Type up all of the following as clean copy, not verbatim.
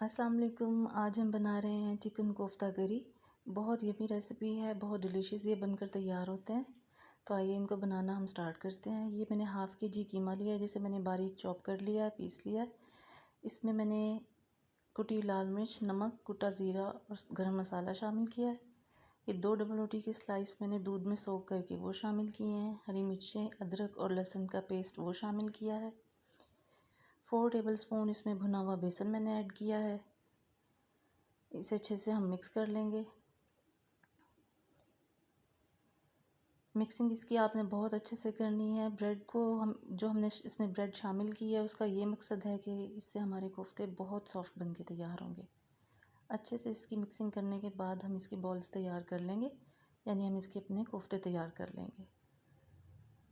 अस्सलाम वालेकुम। आज हम बना रहे हैं चिकन कोफ्ता करी। बहुत यमी रेसिपी है, बहुत डिलीशियस ये बनकर तैयार होते हैं। तो आइए इनको बनाना हम स्टार्ट करते हैं। ये मैंने हाफ़ केजी कीमा लिया है, जिसे मैंने बारीक चॉप कर लिया है, पीस लिया है। इसमें मैंने कुटी लाल मिर्च, नमक, कुटा ज़ीरा और गरम मसाला शामिल किया है। ये 2 डबल रोटी की स्लाइस मैंने दूध में सोख करके वो शामिल किए हैं। हरी मिर्चें, अदरक और लहसुन का पेस्ट वो शामिल किया है। 4 टेबलस्पून इसमें भुना हुआ बेसन मैंने ऐड किया है। इसे अच्छे से हम मिक्स कर लेंगे। मिक्सिंग इसकी आपने बहुत अच्छे से करनी है। ब्रेड को हमने इसमें ब्रेड शामिल की है, उसका ये मकसद है कि इससे हमारे कोफ्ते बहुत सॉफ्ट बन के तैयार होंगे। अच्छे से इसकी मिक्सिंग करने के बाद हम इसकी बॉल्स तैयार कर लेंगे, यानी हम इसके अपने कोफ्ते तैयार कर लेंगे।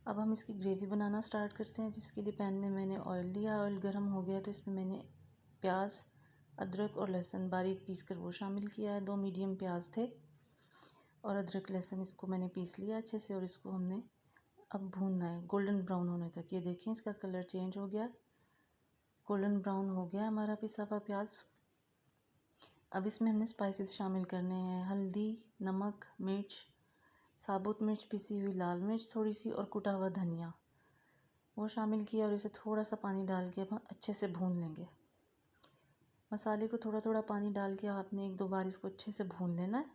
अब हम इसकी ग्रेवी बनाना स्टार्ट करते हैं, जिसके लिए पैन में मैंने ऑयल लिया। ऑयल गर्म हो गया तो इसमें मैंने प्याज, अदरक और लहसुन बारीक पीस कर वो शामिल किया है। 2 मीडियम प्याज थे और अदरक लहसुन इसको मैंने पीस लिया अच्छे से, और इसको हमने अब भूनना है गोल्डन ब्राउन होने तक। ये देखें, इसका कलर चेंज हो गया, गोल्डन ब्राउन हो गया हमारा पिसा हुआ प्याज। अब इसमें हमने स्पाइसेस शामिल करने हैं। हल्दी, नमक, मिर्च, साबुत मिर्च, पिसी हुई लाल मिर्च थोड़ी सी और कुटा हुआ धनिया वो शामिल किया, और इसे थोड़ा सा पानी डाल के हम अच्छे से भून लेंगे। मसाले को थोड़ा थोड़ा पानी डाल के आपने 1-2 बार इसको अच्छे से भून लेना है।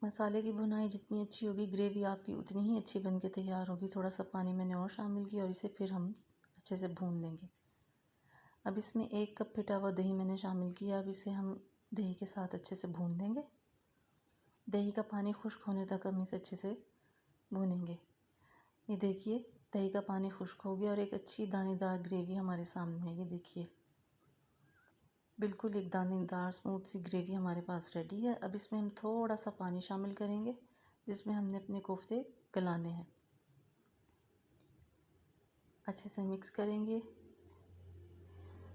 मसाले की भुनाई जितनी अच्छी होगी, ग्रेवी आपकी उतनी ही अच्छी बन के तैयार होगी। थोड़ा सा पानी मैंने और शामिल किया और इसे फिर हम अच्छे से भून लेंगे। अब इसमें 1 कप फिटा हुआ दही मैंने शामिल किया। अब इसे हम दही के साथ अच्छे से भून लेंगे। दही का पानी खुश्क होने तक हम इसे अच्छे से भूनेंगे। ये देखिए, दही का पानी खुश्क हो गया और एक अच्छी दानेदार ग्रेवी हमारे सामने है। ये देखिए, बिल्कुल एक दानेदार स्मूथ सी ग्रेवी हमारे पास रेडी है। अब इसमें हम थोड़ा सा पानी शामिल करेंगे, जिसमें हमने अपने कोफ्ते गलाने हैं। अच्छे से मिक्स करेंगे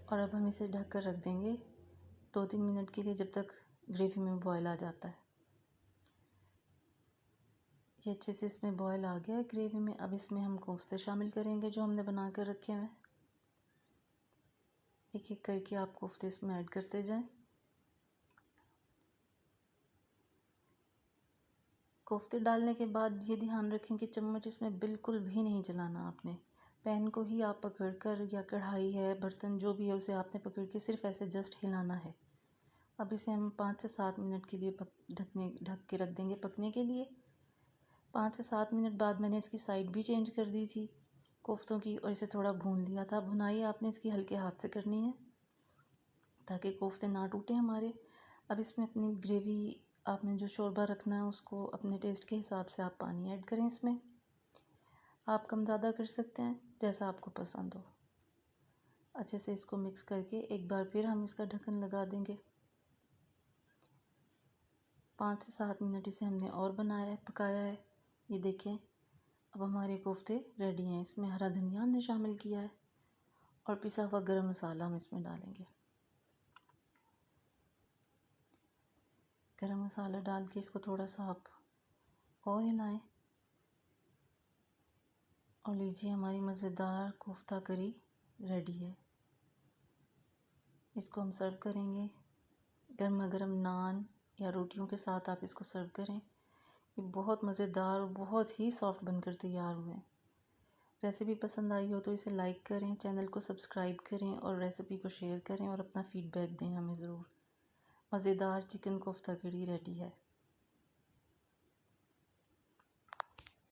और अब हम इसे ढक कर रख देंगे 2-3 मिनट के लिए, जब तक ग्रेवी में बॉयल आ जाता है। ये अच्छे से इसमें बॉयल आ गया है ग्रेवी में। अब इसमें हम कोफ्ते शामिल करेंगे जो हमने बना कर रखे हुए हैं। एक एक करके आप कोफ्ते इसमें ऐड करते जाएं। कोफ्ते डालने के बाद ये ध्यान रखें कि चम्मच इसमें बिल्कुल भी नहीं चलाना आपने। पैन को ही आप पकड़कर, या कढ़ाई है, बर्तन जो भी है, उसे आपने पकड़ के सिर्फ ऐसे जस्ट हिलाना है। अब इसे हम 5 से 7 मिनट के लिए ढक के रख देंगे पकने के लिए। 5 से 7 मिनट बाद मैंने इसकी साइड भी चेंज कर दी थी कोफ्तों की, और इसे थोड़ा भून लिया था। भुनाई आपने इसकी हल्के हाथ से करनी है ताकि कोफ्ते ना टूटे हमारे। अब इसमें अपनी ग्रेवी, आपने जो शोरबा रखना है उसको अपने टेस्ट के हिसाब से आप पानी ऐड करें। इसमें आप कम ज़्यादा कर सकते हैं, जैसा आपको पसंद हो। अच्छे से इसको मिक्स करके एक बार फिर हम इसका ढक्कन लगा देंगे। 5 से 7 मिनट इसे हमने और पकाया है। ये देखें, अब हमारे कोफ्ते रेडी हैं। इसमें हरा धनिया हमने शामिल किया है और पिसा हुआ गरम मसाला हम इसमें डालेंगे। गरम मसाला डाल के इसको थोड़ा सा आप और हिलाएं, और लीजिए, हमारी मज़ेदार कोफ्ता करी रेडी है। इसको हम सर्व करेंगे गर्मा गर्म नान या रोटियों के साथ। आप इसको सर्व करें। ये बहुत मज़ेदार और बहुत ही सॉफ्ट बनकर तैयार हुए हैं। रेसिपी पसंद आई हो तो इसे लाइक करें, चैनल को सब्सक्राइब करें और रेसिपी को शेयर करें, और अपना फ़ीडबैक दें हमें ज़रूर। मज़ेदार चिकन कोफ्ता करी रेडी है।